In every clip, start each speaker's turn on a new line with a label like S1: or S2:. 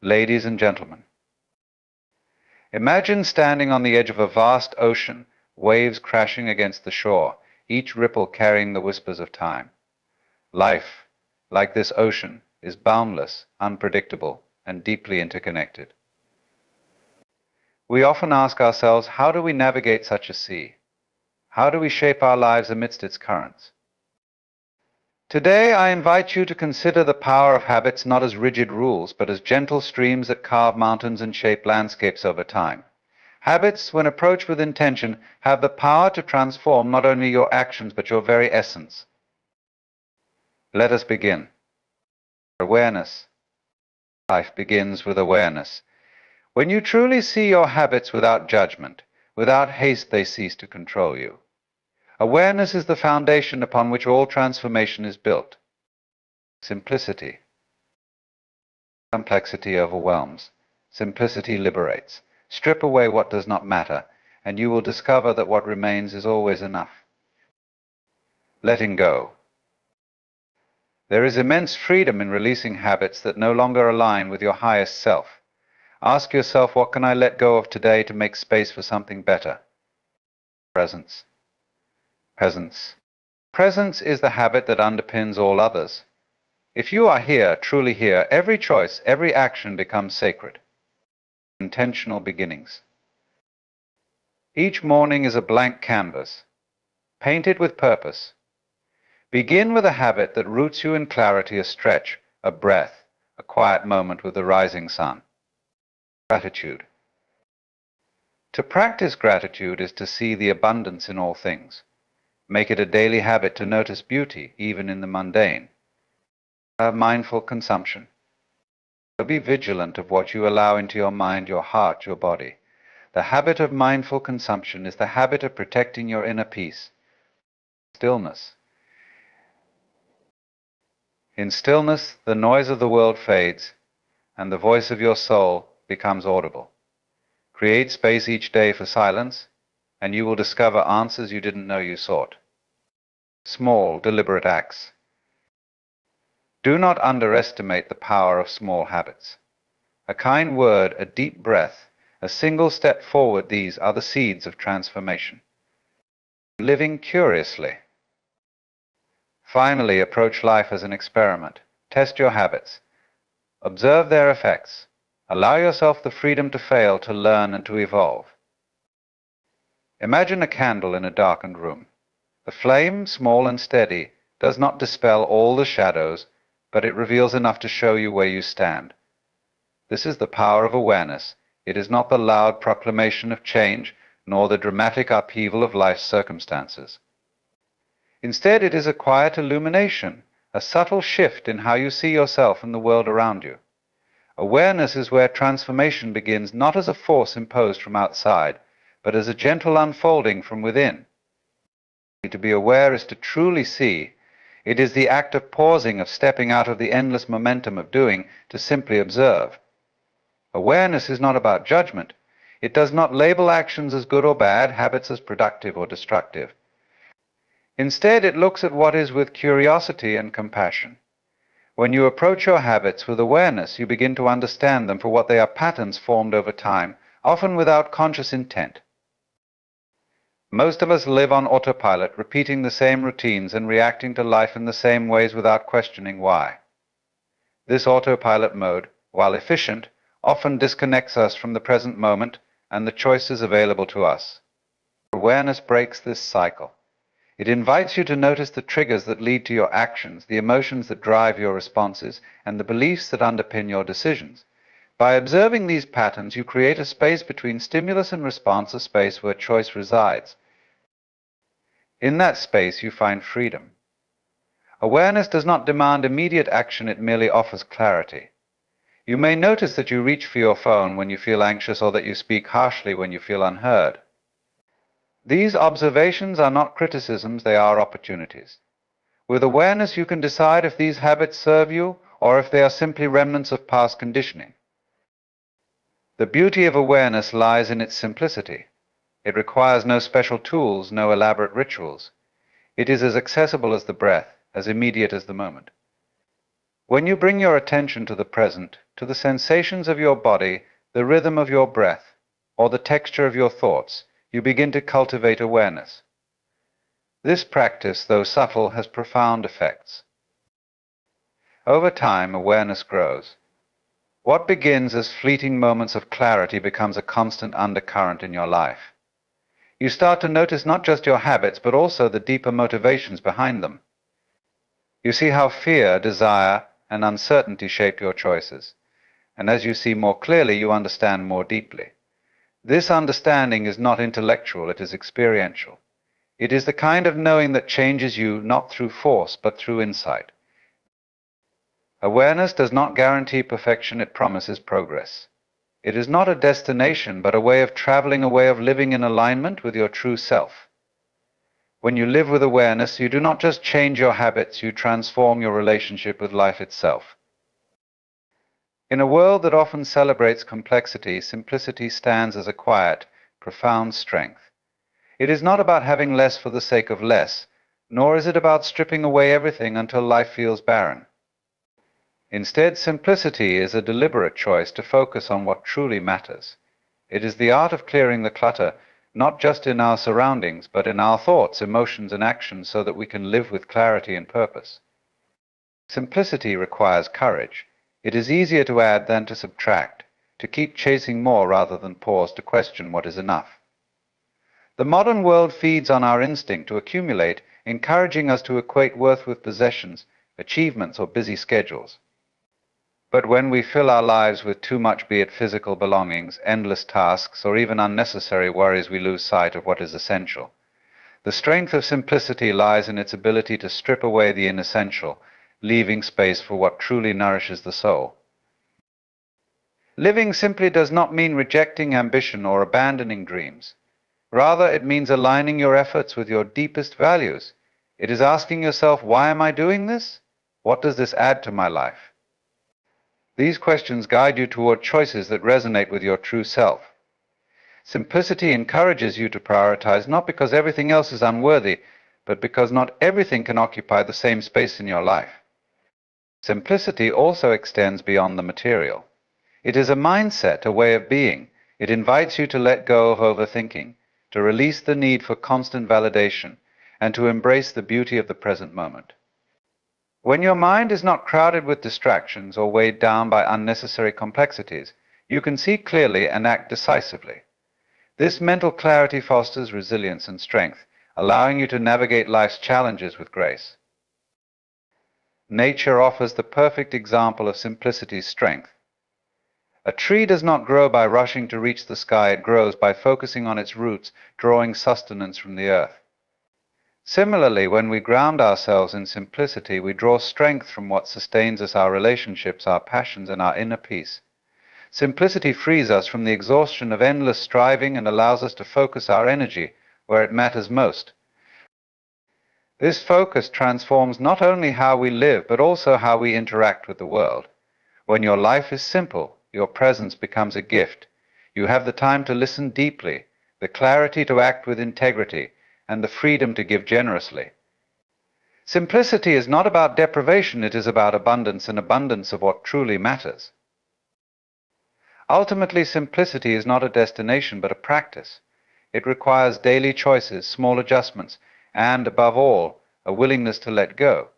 S1: Ladies and gentlemen, imagine standing on the edge of a vast ocean, waves crashing against the shore, each ripple carrying the whispers of time. Life, like this ocean, is boundless, unpredictable, and deeply interconnected. We often ask ourselves, how do we navigate such a sea? How do we shape our lives amidst its currents? Today, I invite you to consider the power of habits not as rigid rules, but as gentle streams that carve mountains and shape landscapes over time. Habits, when approached with intention, have the power to transform not only your actions, but your very essence. Let us begin. Awareness. Life begins with awareness. When you truly see your habits without judgment, without haste, they cease to control you. Awareness is the foundation upon which all transformation is built. Simplicity. Complexity overwhelms. Simplicity liberates. Strip away what does not matter, and you will discover that what remains is always enough. Letting go. There is immense freedom in releasing habits that no longer align with your highest self. Ask yourself, what can I let go of today to make space for something better? Presence. Presence is the habit that underpins all others. If you are here, truly here, every choice, every action becomes sacred. Intentional beginnings. Each morning is a blank canvas. Paint it with purpose. Begin with a habit that roots you in clarity, a stretch, a breath, a quiet moment with the rising sun. Gratitude. To practice gratitude is to see the abundance in all things. Make it a daily habit to notice beauty, even in the mundane. Mindful consumption. Be vigilant of what you allow into your mind, your heart, your body. The habit of mindful consumption is the habit of protecting your inner peace. Stillness. In stillness, the noise of the world fades, and the voice of your soul becomes audible. Create space each day for silence, and you will discover answers you didn't know you sought. Small, deliberate acts. Do not underestimate the power of small habits. A kind word, a deep breath, a single step forward, these are the seeds of transformation. Living curiously. Finally, approach life as an experiment. Test your habits. Observe their effects. Allow yourself the freedom to fail, to learn, and to evolve. Imagine a candle in a darkened room. The flame, small and steady, does not dispel all the shadows, but it reveals enough to show you where you stand. This is the power of awareness. It is not the loud proclamation of change, nor the dramatic upheaval of life's circumstances. Instead, it is a quiet illumination, a subtle shift in how you see yourself and the world around you. Awareness is where transformation begins, not as a force imposed from outside, but as a gentle unfolding from within. To be aware is to truly see. It is the act of pausing, of stepping out of the endless momentum of doing, to simply observe. Awareness is not about judgment. It does not label actions as good or bad, habits as productive or destructive. Instead, it looks at what is with curiosity and compassion. When you approach your habits with awareness, you begin to understand them for what they are: patterns formed over time, often without conscious intent. Most of us live on autopilot, repeating the same routines and reacting to life in the same ways without questioning why. This autopilot mode, while efficient, often disconnects us from the present moment and the choices available to us. Awareness breaks this cycle. It invites you to notice the triggers that lead to your actions, the emotions that drive your responses, and the beliefs that underpin your decisions. By observing these patterns, you create a space between stimulus and response, a space where choice resides. In that space, you find freedom. Awareness does not demand immediate action, it merely offers clarity. You may notice that you reach for your phone when you feel anxious, or that you speak harshly when you feel unheard. These observations are not criticisms, they are opportunities. With awareness, you can decide if these habits serve you or if they are simply remnants of past conditioning. The beauty of awareness lies in its simplicity. It requires no special tools, no elaborate rituals. It is as accessible as the breath, as immediate as the moment. When you bring your attention to the present, to the sensations of your body, the rhythm of your breath, or the texture of your thoughts, you begin to cultivate awareness. This practice, though subtle, has profound effects. Over time, awareness grows. What begins as fleeting moments of clarity becomes a constant undercurrent in your life. You start to notice not just your habits, but also the deeper motivations behind them. You see how fear, desire, and uncertainty shape your choices. And as you see more clearly, you understand more deeply. This understanding is not intellectual, it is experiential. It is the kind of knowing that changes you not through force, but through insight. Awareness does not guarantee perfection, it promises progress. It is not a destination, but a way of traveling, a way of living in alignment with your true self. When you live with awareness, you do not just change your habits, you transform your relationship with life itself. In a world that often celebrates complexity, simplicity stands as a quiet, profound strength. It is not about having less for the sake of less, nor is it about stripping away everything until life feels barren. Instead, simplicity is a deliberate choice to focus on what truly matters. It is the art of clearing the clutter, not just in our surroundings, but in our thoughts, emotions, and actions, so that we can live with clarity and purpose. Simplicity requires courage. It is easier to add than to subtract, to keep chasing more rather than pause to question what is enough. The modern world feeds on our instinct to accumulate, encouraging us to equate worth with possessions, achievements, or busy schedules. But when we fill our lives with too much, be it physical belongings, endless tasks, or even unnecessary worries, we lose sight of what is essential. The strength of simplicity lies in its ability to strip away the inessential, leaving space for what truly nourishes the soul. Living simply does not mean rejecting ambition or abandoning dreams. Rather, it means aligning your efforts with your deepest values. It is asking yourself, why am I doing this? What does this add to my life? These questions guide you toward choices that resonate with your true self. Simplicity encourages you to prioritize not because everything else is unworthy, but because not everything can occupy the same space in your life. Simplicity also extends beyond the material. It is a mindset, a way of being. It invites you to let go of overthinking, to release the need for constant validation, and to embrace the beauty of the present moment. When your mind is not crowded with distractions or weighed down by unnecessary complexities, you can see clearly and act decisively. This mental clarity fosters resilience and strength, allowing you to navigate life's challenges with grace. Nature offers the perfect example of simplicity's strength. A tree does not grow by rushing to reach the sky, it grows by focusing on its roots, drawing sustenance from the earth. Similarly, when we ground ourselves in simplicity, we draw strength from what sustains us, our relationships, our passions, and our inner peace. Simplicity frees us from the exhaustion of endless striving and allows us to focus our energy where it matters most. This focus transforms not only how we live, but also how we interact with the world. When your life is simple, your presence becomes a gift. You have the time to listen deeply, the clarity to act with integrity, and the freedom to give generously. Simplicity is not about deprivation, it is about abundance, and abundance of what truly matters. Ultimately, simplicity is not a destination, but a practice. It requires daily choices, small adjustments, and, above all, a willingness to let go.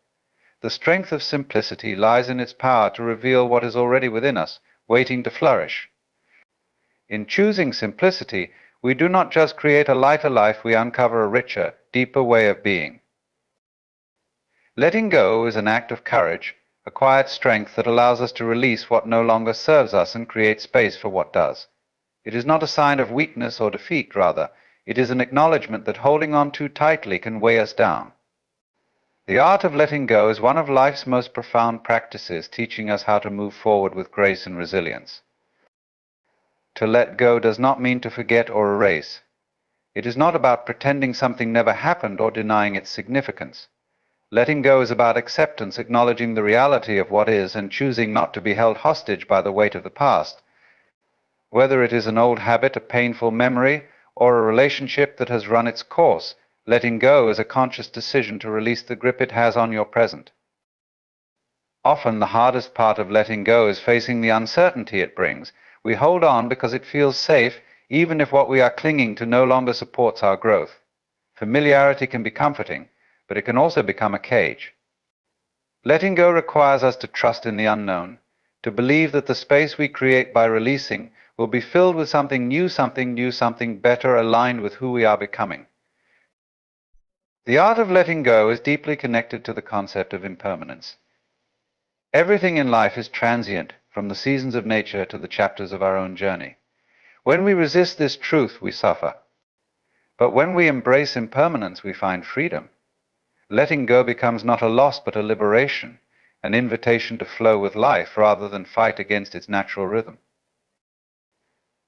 S1: The strength of simplicity lies in its power to reveal what is already within us, waiting to flourish. In choosing simplicity, we do not just create a lighter life, we uncover a richer, deeper way of being. Letting go is an act of courage, a quiet strength that allows us to release what no longer serves us and create space for what does. It is not a sign of weakness or defeat, rather, it is an acknowledgement that holding on too tightly can weigh us down. The art of letting go is one of life's most profound practices, teaching us how to move forward with grace and resilience. To let go does not mean to forget or erase. It is not about pretending something never happened or denying its significance. Letting go is about acceptance, acknowledging the reality of what is, and choosing not to be held hostage by the weight of the past. Whether it is an old habit, a painful memory, or a relationship that has run its course, letting go is a conscious decision to release the grip it has on your present. Often the hardest part of letting go is facing the uncertainty it brings. We hold on because it feels safe, even if what we are clinging to no longer supports our growth. Familiarity can be comforting, but it can also become a cage. Letting go requires us to trust in the unknown, to believe that the space we create by releasing will be filled with something new, something better aligned with who we are becoming. The art of letting go is deeply connected to the concept of impermanence. Everything in life is transient, from the seasons of nature to the chapters of our own journey. When we resist this truth, we suffer. But when we embrace impermanence, we find freedom. Letting go becomes not a loss but a liberation, an invitation to flow with life rather than fight against its natural rhythm.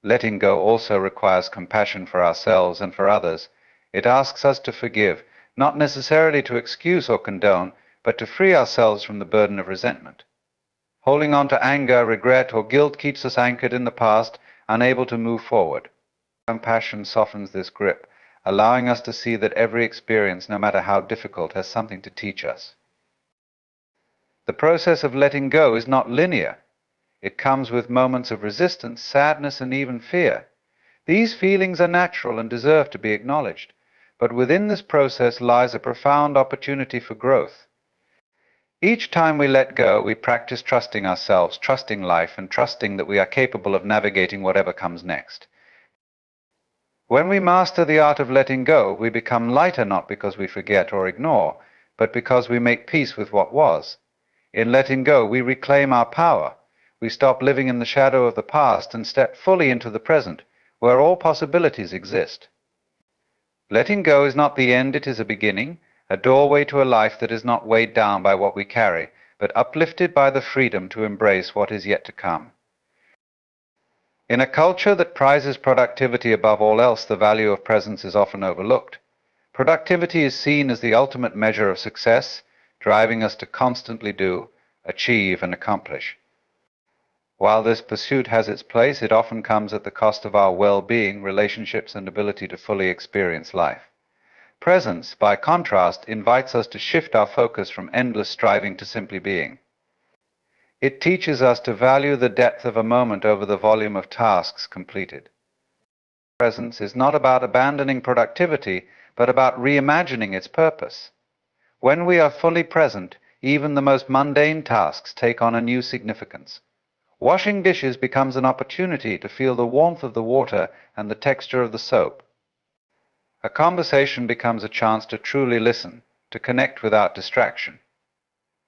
S1: Letting go also requires compassion for ourselves and for others. It asks us to forgive, not necessarily to excuse or condone, but to free ourselves from the burden of resentment. Holding on to anger, regret, or guilt keeps us anchored in the past, unable to move forward. Compassion softens this grip, allowing us to see that every experience, no matter how difficult, has something to teach us. The process of letting go is not linear. It comes with moments of resistance, sadness, and even fear. These feelings are natural and deserve to be acknowledged, but within this process lies a profound opportunity for growth. Each time we let go, we practice trusting ourselves, trusting life, and trusting that we are capable of navigating whatever comes next. When we master the art of letting go, we become lighter not because we forget or ignore, but because we make peace with what was. In letting go, we reclaim our power. We stop living in the shadow of the past and step fully into the present, where all possibilities exist. Letting go is not the end, it is a beginning, a doorway to a life that is not weighed down by what we carry, but uplifted by the freedom to embrace what is yet to come. In a culture that prizes productivity above all else, the value of presence is often overlooked. Productivity is seen as the ultimate measure of success, driving us to constantly do, achieve, and accomplish. While this pursuit has its place, it often comes at the cost of our well-being, relationships, and ability to fully experience life. Presence, by contrast, invites us to shift our focus from endless striving to simply being. It teaches us to value the depth of a moment over the volume of tasks completed. Presence is not about abandoning productivity, but about reimagining its purpose. When we are fully present, even the most mundane tasks take on a new significance. Washing dishes becomes an opportunity to feel the warmth of the water and the texture of the soap. A conversation becomes a chance to truly listen, to connect without distraction.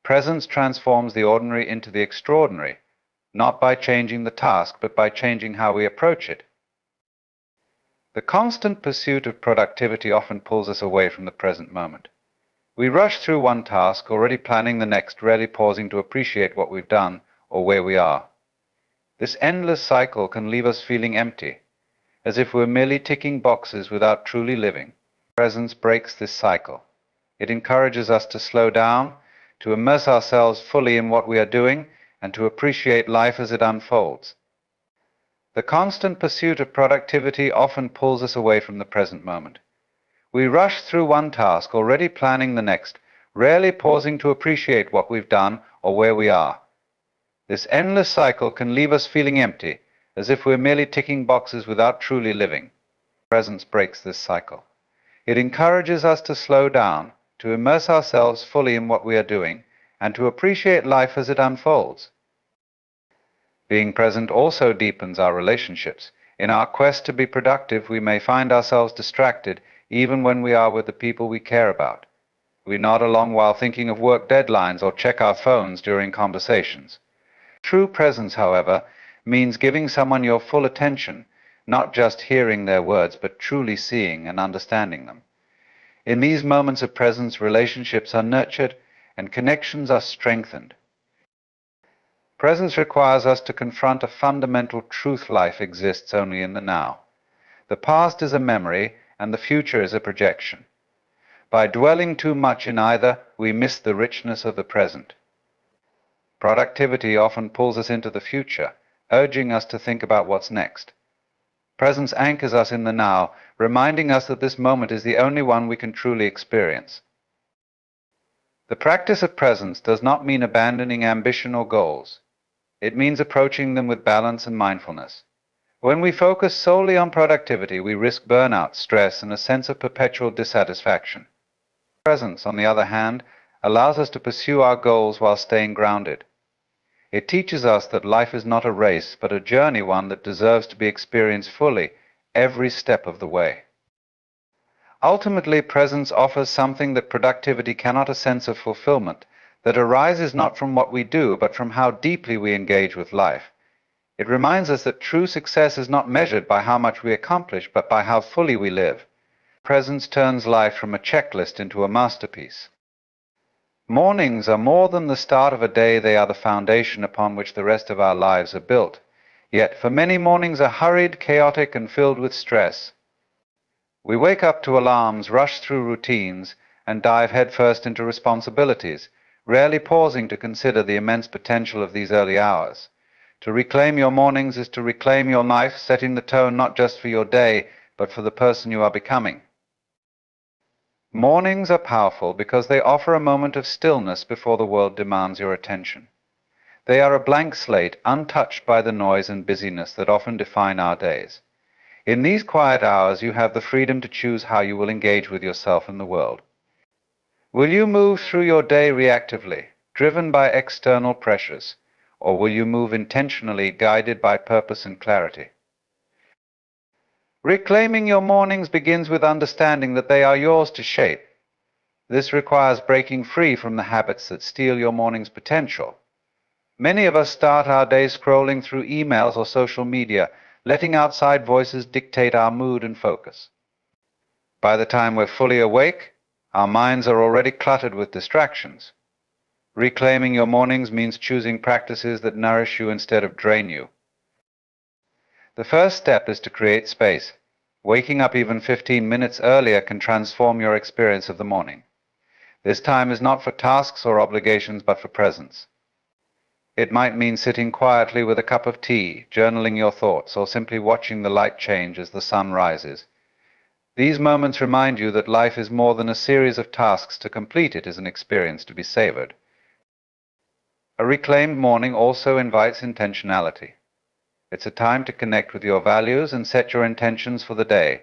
S1: Presence transforms the ordinary into the extraordinary, not by changing the task, but by changing how we approach it. The constant pursuit of productivity often pulls us away from the present moment. We rush through one task, already planning the next, rarely pausing to appreciate what we've done or where we are. This endless cycle can leave us feeling empty, as if we're merely ticking boxes without truly living. Presence breaks this cycle. It encourages us to slow down, to immerse ourselves fully in what we are doing, and to appreciate life as it unfolds. The constant pursuit of productivity often pulls us away from the present moment. We rush through one task, already planning the next, rarely pausing to appreciate what we've done or where we are. This endless cycle can leave us feeling empty, as if we're merely ticking boxes without truly living. Presence breaks this cycle. It encourages us to slow down, to immerse ourselves fully in what we are doing, and to appreciate life as it unfolds. Being present also deepens our relationships. In our quest to be productive, we may find ourselves distracted even when we are with the people we care about. We nod along while thinking of work deadlines or check our phones during conversations. True presence, however, means giving someone your full attention, not just hearing their words, but truly seeing and understanding them. In these moments of presence, relationships are nurtured and connections are strengthened. Presence requires us to confront a fundamental truth: life exists only in the now. The past is a memory and the future is a projection. By dwelling too much in either, we miss the richness of the present. Productivity often pulls us into the future, urging us to think about what's next. Presence anchors us in the now, reminding us that this moment is the only one we can truly experience. The practice of presence does not mean abandoning ambition or goals. It means approaching them with balance and mindfulness. When we focus solely on productivity, we risk burnout, stress, and a sense of perpetual dissatisfaction. Presence, on the other hand, allows us to pursue our goals while staying grounded. It teaches us that life is not a race, but a journey, one that deserves to be experienced fully, every step of the way. Ultimately, presence offers something that productivity cannot: a sense of fulfillment that arises not from what we do, but from how deeply we engage with life. It reminds us that true success is not measured by how much we accomplish, but by how fully we live. Presence turns life from a checklist into a masterpiece. Mornings are more than the start of a day, they are the foundation upon which the rest of our lives are built. Yet, for many, mornings are hurried, chaotic, and filled with stress. We wake up to alarms, rush through routines, and dive headfirst into responsibilities, rarely pausing to consider the immense potential of these early hours. To reclaim your mornings is to reclaim your life, setting the tone not just for your day, but for the person you are becoming. Mornings are powerful because they offer a moment of stillness before the world demands your attention. They are a blank slate, untouched by the noise and busyness that often define our days. In these quiet hours, you have the freedom to choose how you will engage with yourself and the world. Will you move through your day reactively, driven by external pressures, or will you move intentionally, guided by purpose and clarity? Reclaiming your mornings begins with understanding that they are yours to shape. This requires breaking free from the habits that steal your morning's potential. Many of us start our day scrolling through emails or social media, letting outside voices dictate our mood and focus. By the time we're fully awake, our minds are already cluttered with distractions. Reclaiming your mornings means choosing practices that nourish you instead of drain you. The first step is to create space. Waking up even 15 minutes earlier can transform your experience of the morning. This time is not for tasks or obligations, but for presence. It might mean sitting quietly with a cup of tea, journaling your thoughts, or simply watching the light change as the sun rises. These moments remind you that life is more than a series of tasks to complete. It is an experience to be savored. A reclaimed morning also invites intentionality. It's a time to connect with your values and set your intentions for the day.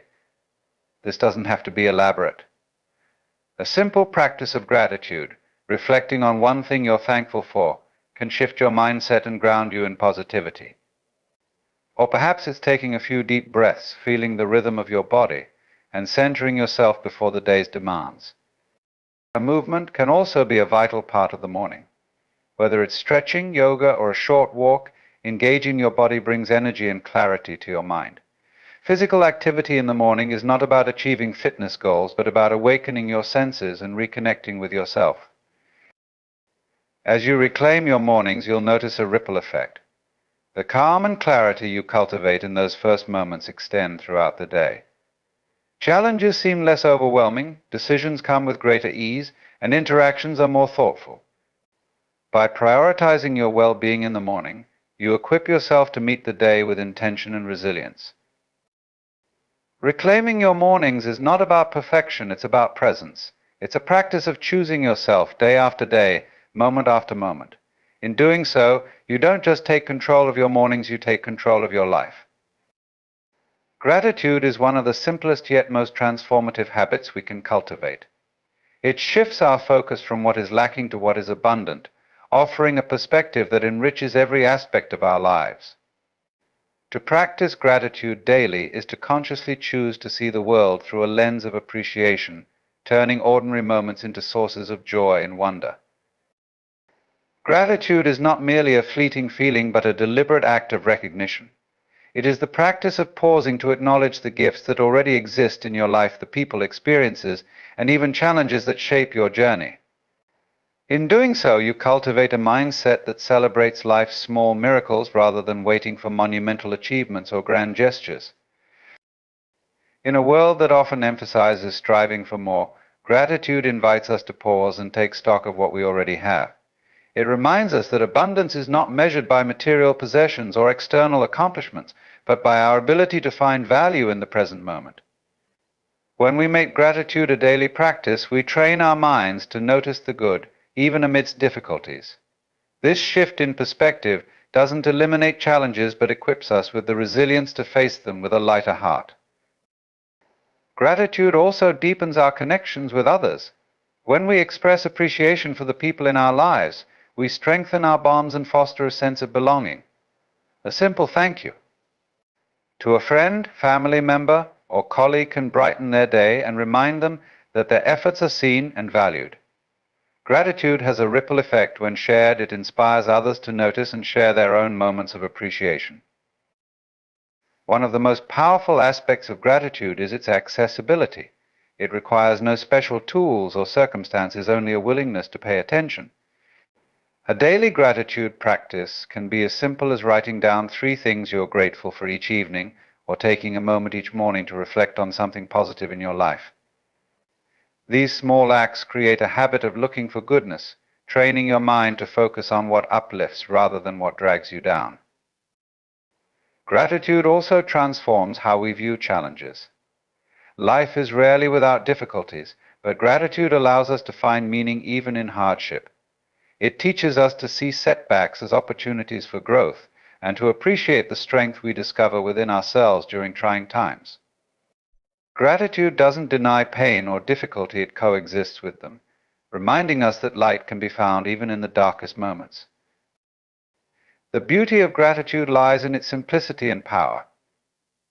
S1: This doesn't have to be elaborate. A simple practice of gratitude, reflecting on one thing you're thankful for, can shift your mindset and ground you in positivity. Or perhaps it's taking a few deep breaths, feeling the rhythm of your body, and centering yourself before the day's demands. A movement can also be a vital part of the morning. Whether it's stretching, yoga, or a short walk, engaging your body brings energy and clarity to your mind. Physical activity in the morning is not about achieving fitness goals, but about awakening your senses and reconnecting with yourself. As you reclaim your mornings, you'll notice a ripple effect. The calm and clarity you cultivate in those first moments extend throughout the day. Challenges seem less overwhelming, decisions come with greater ease, and interactions are more thoughtful. By prioritizing your well-being in the morning, you equip yourself to meet the day with intention and resilience. Reclaiming your mornings is not about perfection, it's about presence. It's a practice of choosing yourself day after day, moment after moment. In doing so, you don't just take control of your mornings, you take control of your life. Gratitude is one of the simplest yet most transformative habits we can cultivate. It shifts our focus from what is lacking to what is abundant, offering a perspective that enriches every aspect of our lives. To practice gratitude daily is to consciously choose to see the world through a lens of appreciation, turning ordinary moments into sources of joy and wonder. Gratitude is not merely a fleeting feeling, but a deliberate act of recognition. It is the practice of pausing to acknowledge the gifts that already exist in your life, the people, experiences, and even challenges that shape your journey. In doing so, you cultivate a mindset that celebrates life's small miracles rather than waiting for monumental achievements or grand gestures. In a world that often emphasizes striving for more, gratitude invites us to pause and take stock of what we already have. It reminds us that abundance is not measured by material possessions or external accomplishments, but by our ability to find value in the present moment. When we make gratitude a daily practice, we train our minds to notice the good, even amidst difficulties. This shift in perspective doesn't eliminate challenges but equips us with the resilience to face them with a lighter heart. Gratitude also deepens our connections with others. When we express appreciation for the people in our lives, we strengthen our bonds and foster a sense of belonging. A simple thank you to a friend, family member, or colleague can brighten their day and remind them that their efforts are seen and valued. Gratitude has a ripple effect. When shared, it inspires others to notice and share their own moments of appreciation. One of the most powerful aspects of gratitude is its accessibility. It requires no special tools or circumstances, only a willingness to pay attention. A daily gratitude practice can be as simple as writing down 3 things you're grateful for each evening, or taking a moment each morning to reflect on something positive in your life. These small acts create a habit of looking for goodness, training your mind to focus on what uplifts rather than what drags you down. Gratitude also transforms how we view challenges. Life is rarely without difficulties, but gratitude allows us to find meaning even in hardship. It teaches us to see setbacks as opportunities for growth and to appreciate the strength we discover within ourselves during trying times. Gratitude doesn't deny pain or difficulty, it coexists with them, reminding us that light can be found even in the darkest moments. The beauty of gratitude lies in its simplicity and power.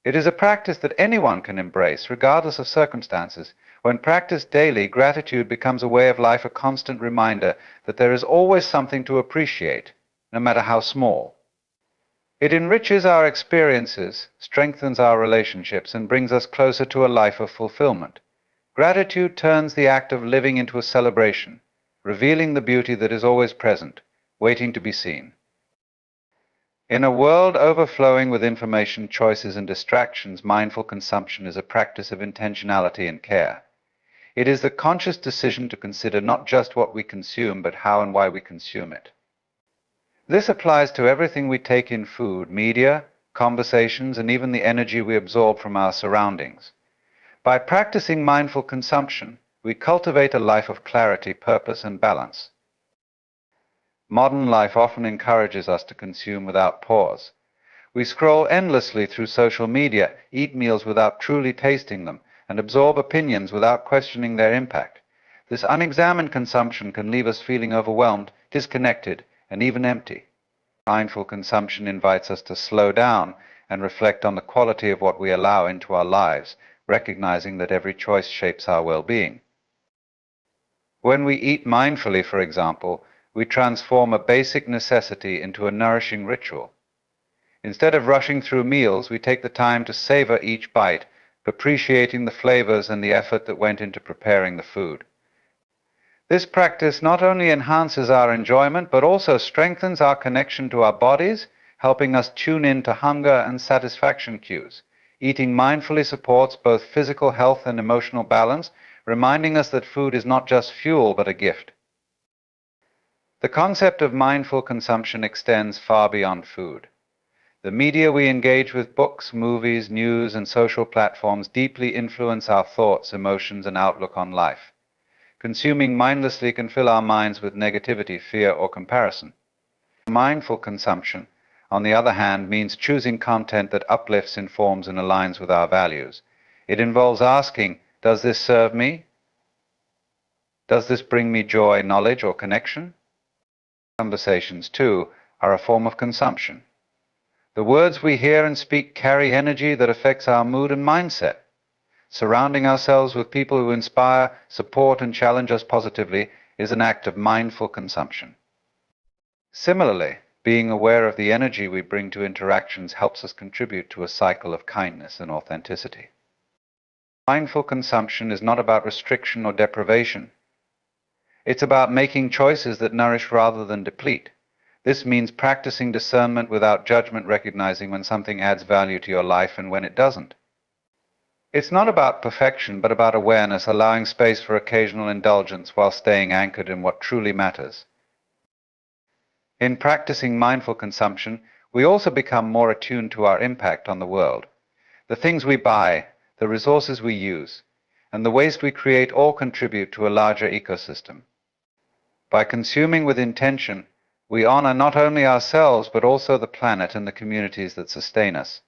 S1: It is a practice that anyone can embrace, regardless of circumstances. When practiced daily, gratitude becomes a way of life, a constant reminder that there is always something to appreciate, no matter how small. It enriches our experiences, strengthens our relationships, and brings us closer to a life of fulfillment. Gratitude turns the act of living into a celebration, revealing the beauty that is always present, waiting to be seen. In a world overflowing with information, choices, and distractions, mindful consumption is a practice of intentionality and care. It is the conscious decision to consider not just what we consume, but how and why we consume it. This applies to everything we take in: food, media, conversations, and even the energy we absorb from our surroundings. By practicing mindful consumption, we cultivate a life of clarity, purpose, and balance. Modern life often encourages us to consume without pause. We scroll endlessly through social media, eat meals without truly tasting them, and absorb opinions without questioning their impact. This unexamined consumption can leave us feeling overwhelmed, disconnected, and even empty. Mindful consumption invites us to slow down and reflect on the quality of what we allow into our lives, recognizing that every choice shapes our well-being. When we eat mindfully, for example, we transform a basic necessity into a nourishing ritual. Instead of rushing through meals, we take the time to savor each bite, appreciating the flavors and the effort that went into preparing the food. This practice not only enhances our enjoyment, but also strengthens our connection to our bodies, helping us tune in to hunger and satisfaction cues. Eating mindfully supports both physical health and emotional balance, reminding us that food is not just fuel, but a gift. The concept of mindful consumption extends far beyond food. The media we engage with, books, movies, news, and social platforms, deeply influence our thoughts, emotions, and outlook on life. Consuming mindlessly can fill our minds with negativity, fear, or comparison. Mindful consumption, on the other hand, means choosing content that uplifts, informs, and aligns with our values. It involves asking, does this serve me? Does this bring me joy, knowledge, or connection? Conversations, too, are a form of consumption. The words we hear and speak carry energy that affects our mood and mindset. Surrounding ourselves with people who inspire, support, and challenge us positively is an act of mindful consumption. Similarly, being aware of the energy we bring to interactions helps us contribute to a cycle of kindness and authenticity. Mindful consumption is not about restriction or deprivation. It's about making choices that nourish rather than deplete. This means practicing discernment without judgment, recognizing when something adds value to your life and when it doesn't. It's not about perfection, but about awareness, allowing space for occasional indulgence while staying anchored in what truly matters. In practicing mindful consumption, we also become more attuned to our impact on the world. The things we buy, the resources we use, and the waste we create all contribute to a larger ecosystem. By consuming with intention, we honor not only ourselves but also the planet and the communities that sustain us.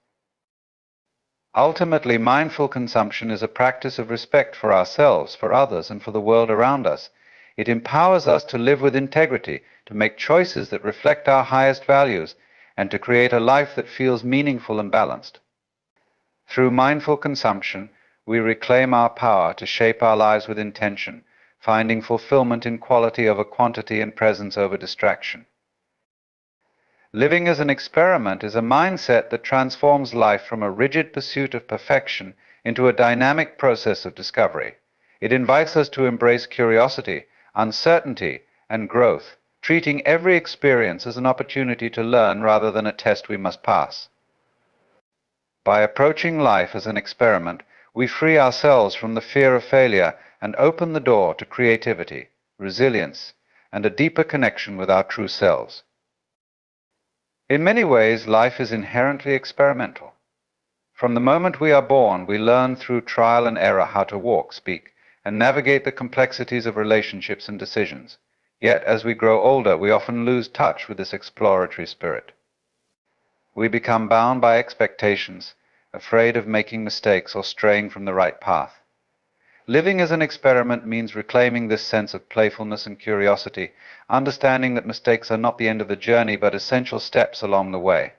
S1: Ultimately, mindful consumption is a practice of respect for ourselves, for others, and for the world around us. It empowers us to live with integrity, to make choices that reflect our highest values, and to create a life that feels meaningful and balanced. Through mindful consumption, we reclaim our power to shape our lives with intention, finding fulfillment in quality over quantity and presence over distraction. Living as an experiment is a mindset that transforms life from a rigid pursuit of perfection into a dynamic process of discovery. It invites us to embrace curiosity, uncertainty, and growth, treating every experience as an opportunity to learn rather than a test we must pass. By approaching life as an experiment, we free ourselves from the fear of failure and open the door to creativity, resilience, and a deeper connection with our true selves. In many ways, life is inherently experimental. From the moment we are born, we learn through trial and error how to walk, speak, and navigate the complexities of relationships and decisions. Yet, as we grow older, we often lose touch with this exploratory spirit. We become bound by expectations, afraid of making mistakes or straying from the right path. Living as an experiment means reclaiming this sense of playfulness and curiosity, understanding that mistakes are not the end of the journey but essential steps along the way.